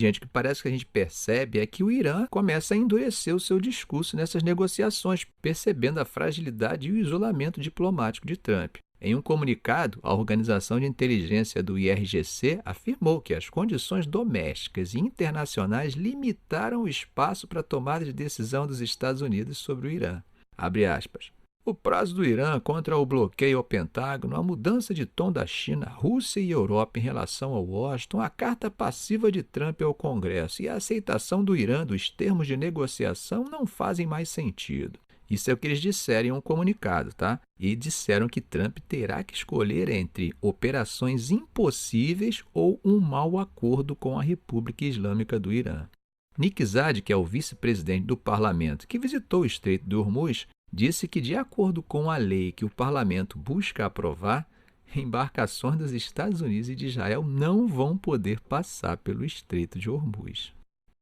Gente, o que parece que a gente percebe é que o Irã começa a endurecer o seu discurso nessas negociações, percebendo a fragilidade e o isolamento diplomático de Trump. Em um comunicado, a Organização de Inteligência do IRGC afirmou que as condições domésticas e internacionais limitaram o espaço para a tomada de decisão dos Estados Unidos sobre o Irã. Abre aspas. O prazo do Irã contra o bloqueio ao Pentágono, a mudança de tom da China, Rússia e Europa em relação ao Washington, a carta passiva de Trump ao Congresso e a aceitação do Irã dos termos de negociação não fazem mais sentido. Isso é o que eles disseram em um comunicado, tá? E disseram que Trump terá que escolher entre operações impossíveis ou um mau acordo com a República Islâmica do Irã. Nikzad, que é o vice-presidente do parlamento que visitou o Estreito de Hormuz, disse que, de acordo com a lei que o parlamento busca aprovar, embarcações dos Estados Unidos e de Israel não vão poder passar pelo Estreito de Hormuz.